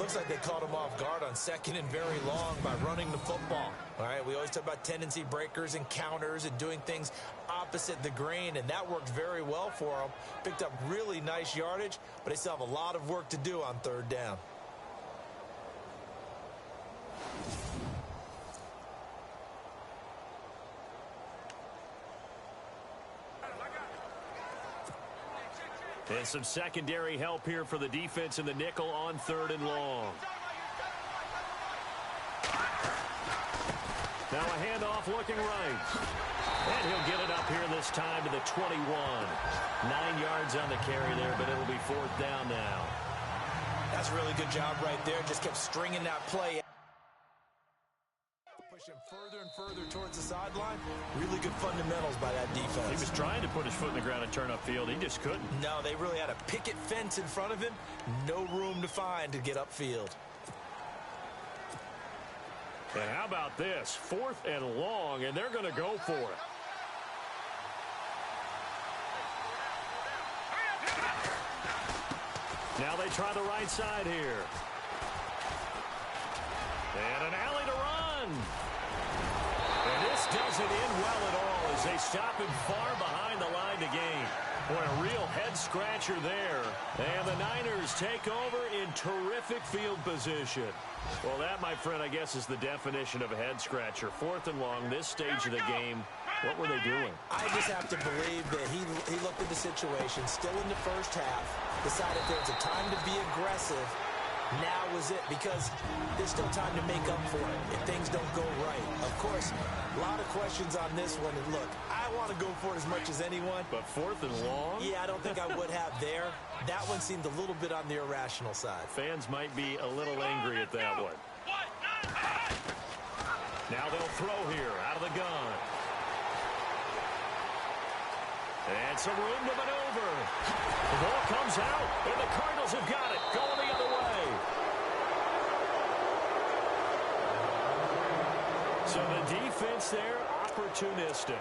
Looks like they caught him off guard on second and very long by running the football. All right, we always talk about tendency breakers and counters and doing things opposite the grain, and that worked very well for them. Picked up really nice yardage, but they still have a lot of work to do on third down. And some secondary help here for the defense in the nickel on third and long. Now a handoff looking right. And he'll get it up here this time to the 21. 9 yards on the carry there, but it'll be fourth down now. That's a really good job right there. Just kept stringing that play. Push him further and further towards the sideline. Really good fundamentals by that defense. He was trying to put his foot in the ground and turn upfield. He just couldn't. No, they really had a picket fence in front of him. No room to find to get upfield. And how about this? Fourth and long, and they're going to go for it. Now they try the right side here. And an alley to run. And this doesn't end well at all as they stop him far behind the line to gain. Boy, a real head-scratcher there. And the Niners take over in terrific field position. Well, that, my friend, I guess is the definition of a head-scratcher. Fourth and long, this stage of the game. What were they doing? I just have to believe that he looked at the situation, still in the first half, decided there's a time to be aggressive. Now was it, because there's still time to make up for it if things don't go right. Of course, a lot of questions on this one. And look, I want to go for it as much as anyone. But fourth and long? Yeah, I don't think I would have there. That one seemed a little bit on the irrational side. Fans might be a little angry at that one. Now they'll throw here out of the gun. And some room to maneuver. The ball comes out, and the Cardinals have got it. Going the other way. So the defense there, opportunistic.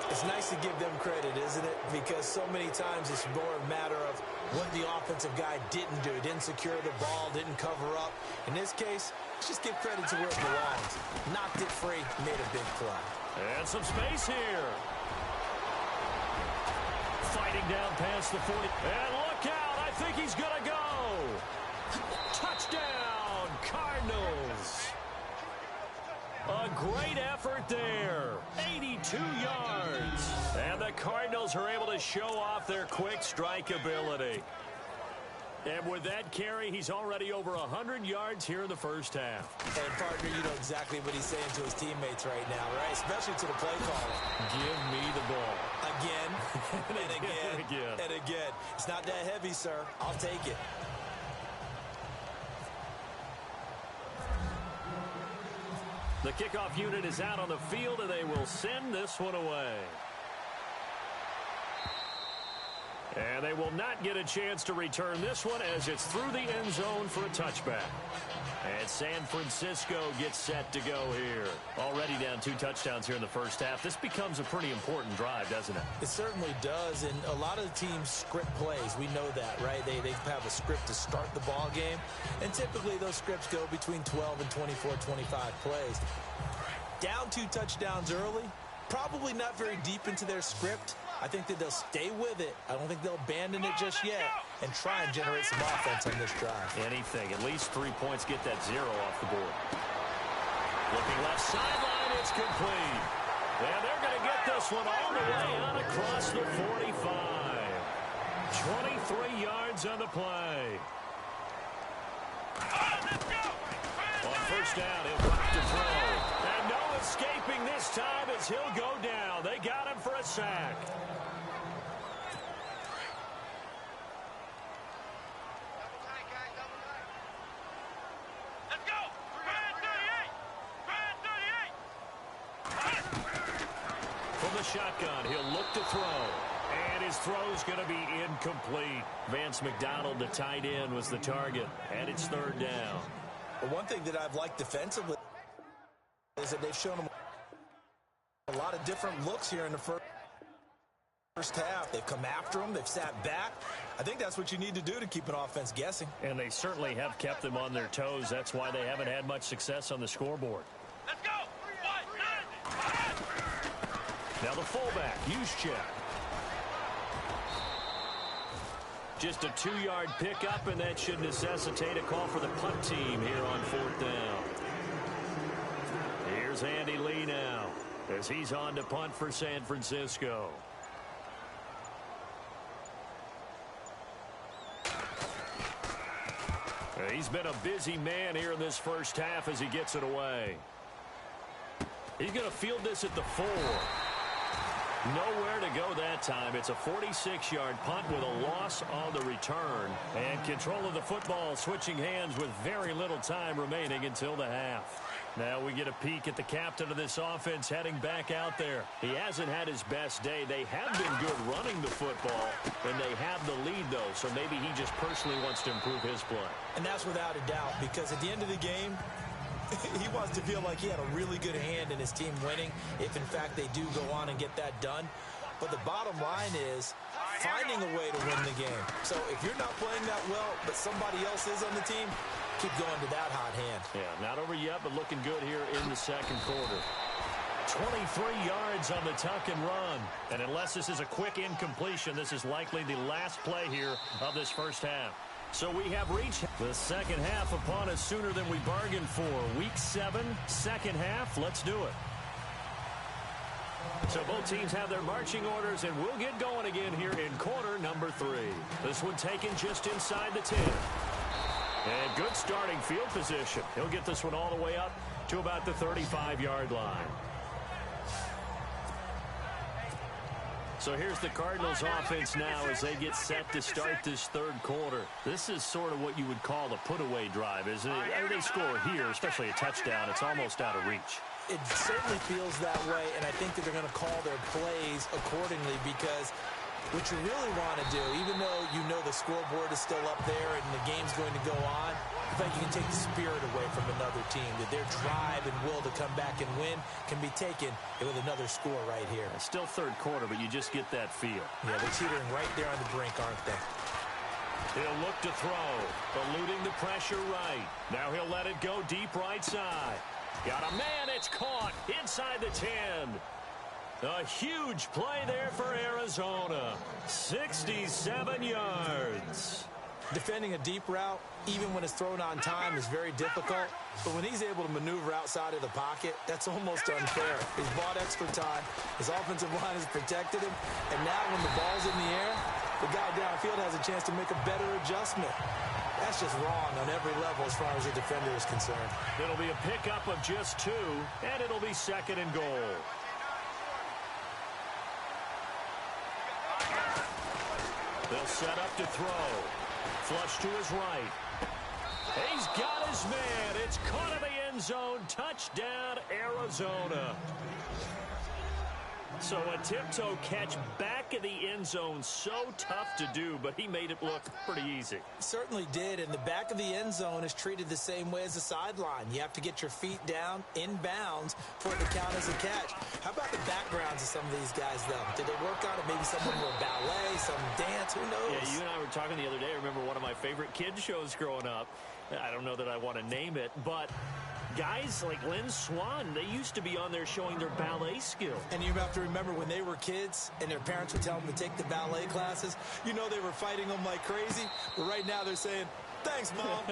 It's nice to give them credit, isn't it? Because so many times it's more a matter of what the offensive guy didn't do. Didn't secure the ball, didn't cover up. In this case, let's just give credit to where it belongs. Knocked it free, made a big play. And some space here. Fighting down past the 40. And look out, I think he's going to go. Touchdown, Cardinals. A great effort there. 82 yards. And the Cardinals are able to show off their quick strike ability. And with that carry, he's already over 100 yards here in the first half. And, partner, you know exactly what he's saying to his teammates right now, right? Especially to the play caller. Give me the ball. Again, and again, and again. It's not that heavy, sir. I'll take it. The kickoff unit is out on the field, and they will send this one away. And they will not get a chance to return this one as it's through the end zone for a touchback. And San Francisco gets set to go here. Already down 2 touchdowns here in the first half. This becomes a pretty important drive, doesn't it? It certainly does, and a lot of the teams script plays. We know that, right? They have a script to start the ball game, and typically those scripts go between 12 and 24, 25 plays. Down 2 touchdowns early, probably not very deep into their script. I think that they'll stay with it. I don't think they'll abandon it just yet and try and generate some offense on this drive. Anything. At least 3 points, get that 0 off the board. Looking left sideline, it's complete. And they're going to get this one all the way on across the 45. 23 yards on the play. On first down, he'll block the throw. And no escaping this time as he'll go down. They got him for a sack. Shotgun. He'll look to throw. And his throw's going to be incomplete. Vance McDonald, the tight end, was the target. And it's third down. Well, one thing that I've liked defensively is that they've shown him a lot of different looks here in the first. First half, they've come after them, they've sat back. I think that's what you need to do to keep an offense guessing. And they certainly have kept them on their toes. That's why they haven't had much success on the scoreboard. Let's go! Now the fullback, Juszczyk. Just a 2-yard pickup, and that should necessitate a call for the punt team here on 4th down. Here's Andy Lee now as he's on to punt for San Francisco. He's been a busy man here in this first half as he gets it away. He's going to field this at the 4. Nowhere to go that time. It's a 46-yard punt with a loss on the return. And control of the football switching hands with very little time remaining until the half. Now we get a peek at the captain of this offense heading back out there. He hasn't had his best day. They have been good running the football, and they have the lead, though, so maybe he just personally wants to improve his play. And that's without a doubt, because at the end of the game, he wants to feel like he had a really good hand in his team winning, if in fact they do go on and get that done. But the bottom line is finding a way to win the game. So if you're not playing that well, but somebody else is on the team, keep going to that hot hand. Yeah, not over yet, but looking good here in the second quarter. 23 yards on the tuck and run. And unless this is a quick incompletion, this is likely the last play here of this first half. So we have reached the second half upon us sooner than we bargained for. Week 7, second half. Let's do it. So both teams have their marching orders, and we'll get going again here in quarter number 3. This one taken just inside the 10. And good starting field position. He'll get this one all the way up to about the 35-yard line. So here's the Cardinals offense now as they get set to start this third quarter. This is sort of what you would call the put-away drive, isn't it? They score here, especially a touchdown. It's almost out of reach. It certainly feels that way, and I think that they're going to call their plays accordingly, because what you really want to do, even though you know the scoreboard is still up there and the game's going to go on, I think you can take the spirit away from another team, that their drive and will to come back and win can be taken with another score right here. It's still third quarter, but you just get that feel. Yeah, they're teetering right there on the brink, aren't they? He'll look to throw, eluding the pressure right. Now he'll let it go deep right side. Got a man, it's caught inside the 10. A huge play there for Arizona. 67 yards. Defending a deep route, even when it's thrown on time, is very difficult. But when he's able to maneuver outside of the pocket, that's almost unfair. He's bought extra time. His offensive line has protected him. And now when the ball's in the air, the guy downfield has a chance to make a better adjustment. That's just wrong on every level as far as the defender is concerned. It'll be a pickup of just 2, and it'll be second and goal. They'll set up to throw. Flush to his right. He's got his man. It's caught in the end zone. Touchdown, Arizona. So a tiptoe catch back in the end zone, so tough to do, but he made it look pretty easy. Certainly did, and the back of the end zone is treated the same way as the sideline. You have to get your feet down in bounds for it to count as a catch. How about the backgrounds of some of these guys, though? Did they work on it? Maybe someone more ballet, some dance, who knows? Yeah, you and I were talking the other day. I remember one of my favorite kids shows growing up. I don't know that I want to name it, but guys like Lynn Swan, they used to be on there showing their ballet skill. And you have to remember when they were kids and their parents would tell them to take the ballet classes, you know they were fighting them like crazy. But right now they're saying, thanks, Mom.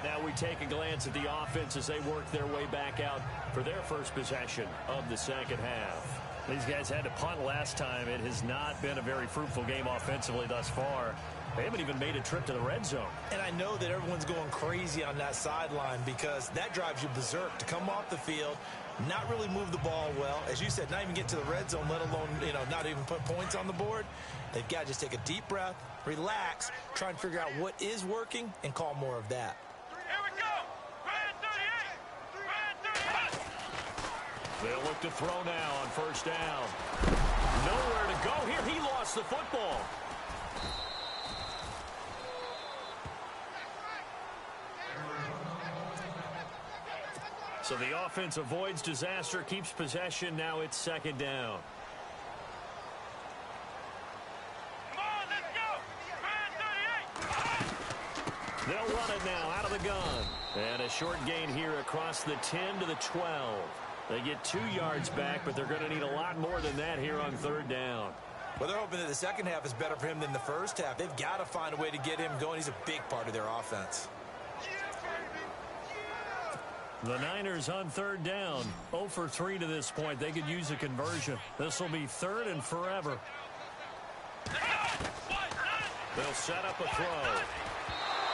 Now we take a glance at the offense as they work their way back out for their first possession of the second half. These guys had to punt last time. It has not been a very fruitful game offensively thus far. They haven't even made a trip to the red zone. And I know that everyone's going crazy on that sideline because that drives you berserk to come off the field, not really move the ball well. As you said, not even get to the red zone, let alone, not even put points on the board. They've got to just take a deep breath, relax, try and figure out what is working, and call more of that. Here we go! Red 38! Red 38! They'll look to throw now on first down. Nowhere to go here. He lost the football. So the offense avoids disaster, keeps possession. Now it's second down. Come on, let's go! 38! They'll run it now out of the gun. And a short gain here across the 10 to the 12. They get 2 yards back, but they're going to need a lot more than that here on third down. Well, they're hoping that the second half is better for him than the first half. They've got to find a way to get him going. He's a big part of their offense. The Niners on third down. 0 for 3 to this point. They could use a conversion. This will be third and forever. They'll set up a throw.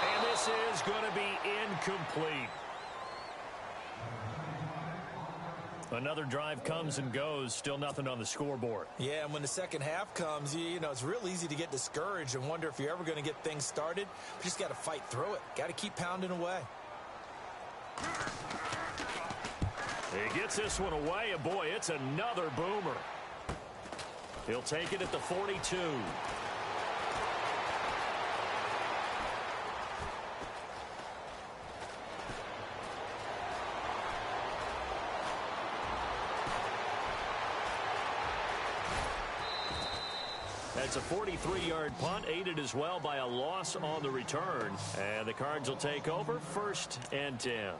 And this is going to be incomplete. Another drive comes and goes. Still nothing on the scoreboard. Yeah, and when the second half comes, you know, it's real easy to get discouraged and wonder if you're ever going to get things started. You just got to fight through it. Got to keep pounding away. He gets this one away, and boy, it's another boomer. He'll take it at the 42. That's a 43-yard punt, aided as well by a loss on the return. And the Cards will take over, 1st and 10.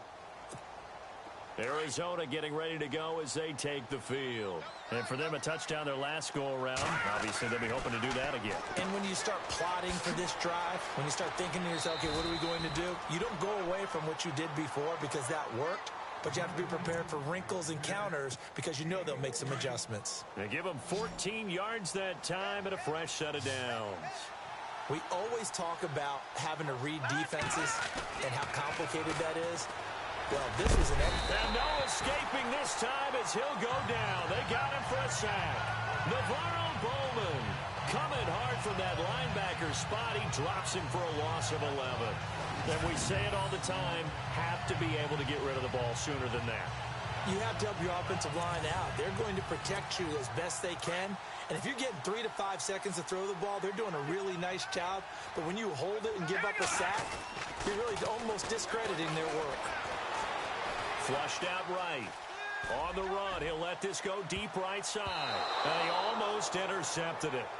Arizona getting ready to go as they take the field. And for them, a touchdown their last go-around. Obviously, they'll be hoping to do that again. And when you start plotting for this drive, when you start thinking to yourself, okay, what are we going to do? You don't go away from what you did before because that worked. But you have to be prepared for wrinkles and counters because you know they'll make some adjustments. They give them 14 yards that time and a fresh set of downs. We always talk about having to read defenses and how complicated that is. Well, this was an... And no escaping this time as he'll go down. They got him for a sack. Navarro Bowman coming hard from that linebacker spot. He drops him for a loss of 11. And we say it all the time, have to be able to get rid of the ball sooner than that. You have to help your offensive line out. They're going to protect you as best they can. And if you're getting 3 to 5 seconds to throw the ball, they're doing a really nice job. But when you hold it and give up a sack, you're really almost discrediting their work. Flushed out right. On the run, he'll let this go deep right side. And he almost intercepted it.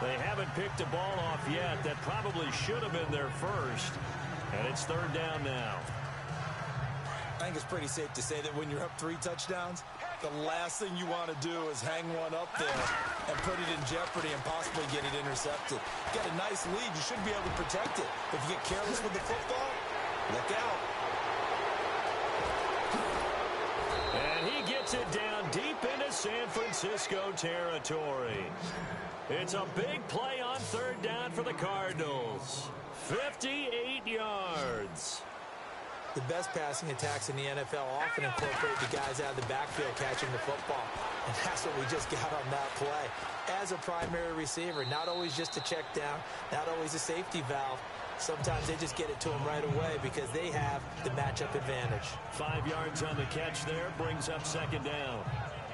They haven't picked a ball off yet. That probably should have been their first. And it's third down now. I think it's pretty safe to say that when you're up 3 touchdowns, the last thing you want to do is hang one up there and put it in jeopardy and possibly get it intercepted. You got a nice lead. You should be able to protect it. If you get careless with the football, look out. And he gets it down deep into San Francisco territory. It's a big play on third down for the Cardinals. 58 yards. The best passing attacks in the NFL often incorporate the guys out of the backfield catching the football. And that's what we just got on that play. As a primary receiver, not always just a check down, not always a safety valve. Sometimes they just get it to them right away because they have the matchup advantage. 5 yards on the catch there, brings up second down.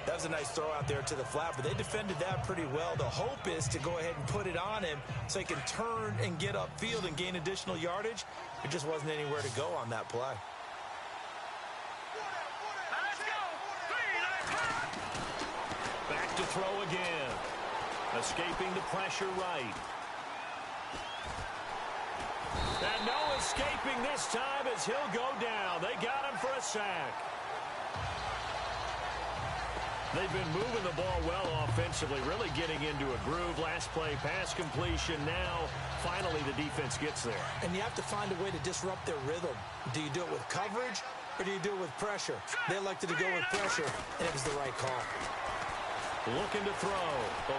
That was a nice throw out there to the flat, but they defended that pretty well. The hope is to go ahead and put it on him so he can turn and get upfield and gain additional yardage. There just wasn't anywhere to go on that play. Back to throw again. Escaping the pressure right. And no escaping this time as he'll go down. They got him for a sack. They've been moving the ball well offensively, really getting into a groove. Last play, pass completion. Now, finally, the defense gets there. And you have to find a way to disrupt their rhythm. Do you do it with coverage or do you do it with pressure? They elected to go with pressure, and it was the right call. Looking to throw,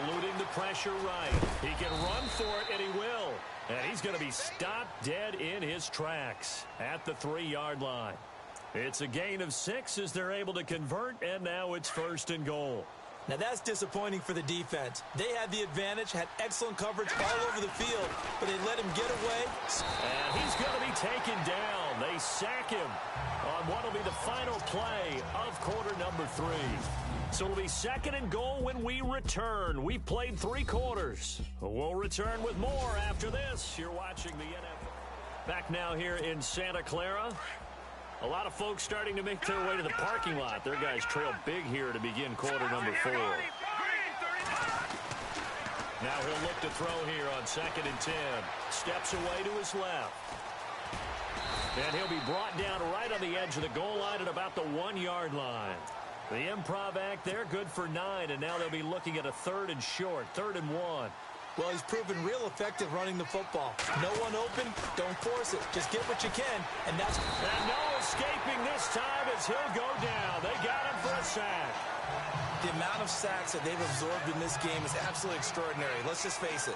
eluding the pressure right. He can run for it, and he will. And he's going to be stopped dead in his tracks at the 3-yard line. It's a gain of 6 as they're able to convert, and now it's 1st and goal. Now that's disappointing for the defense. They had the advantage, had excellent coverage all over the field, but they let him get away. And he's going to be taken down. They sack him on what will be the final play of quarter number 3. So it'll be 2nd and goal when we return. We've played 3 quarters. We'll return with more after this. You're watching the NFL. Back now here in Santa Clara A lot of folks starting to make their way to the parking lot. Their guys trail big here to begin quarter number 4. Now he'll look to throw here on 2nd and 10. Steps away to his left. And he'll be brought down right on the edge of the goal line at about the 1-yard line. The improv act there, good for 9, and now they'll be looking at a 3rd and short, 3rd and 1. Well, he's proven real effective running the football. No one open, don't force it. Just get what you can, and that's... And no escaping this time as he'll go down. They got him for a sack. The amount of sacks that they've absorbed in this game is absolutely extraordinary. Let's just face it.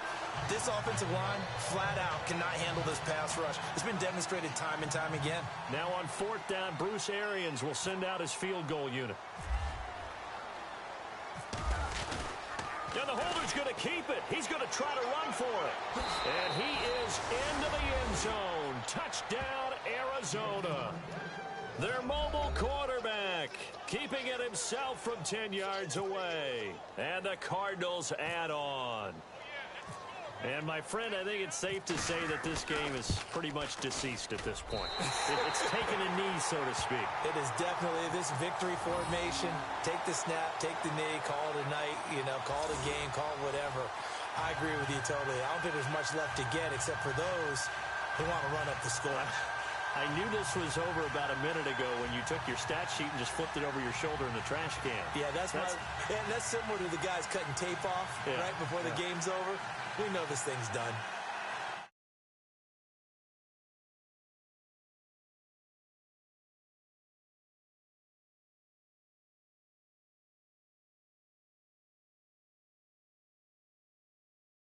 This offensive line, flat out, cannot handle this pass rush. It's been demonstrated time and time again. Now on 4th down, Bruce Arians will send out his field goal unit. And the holder's going to keep it. He's going to try to run for it. And he is into the end zone. Touchdown, Arizona. Their mobile quarterback keeping it himself from 10 yards away. And the Cardinals add on. And, my friend, I think it's safe to say that this game is pretty much deceased at this point. It's taken a knee, so to speak. It is definitely this victory formation. Take the snap, take the knee, call it a night, call it a game, call it whatever. I agree with you totally. I don't think there's much left to get except for those who want to run up the score. I knew this was over about a minute ago when you took your stat sheet and just flipped it over your shoulder in the trash can. Yeah, that's similar to the guys cutting tape off right before the game's over. We know this thing's done.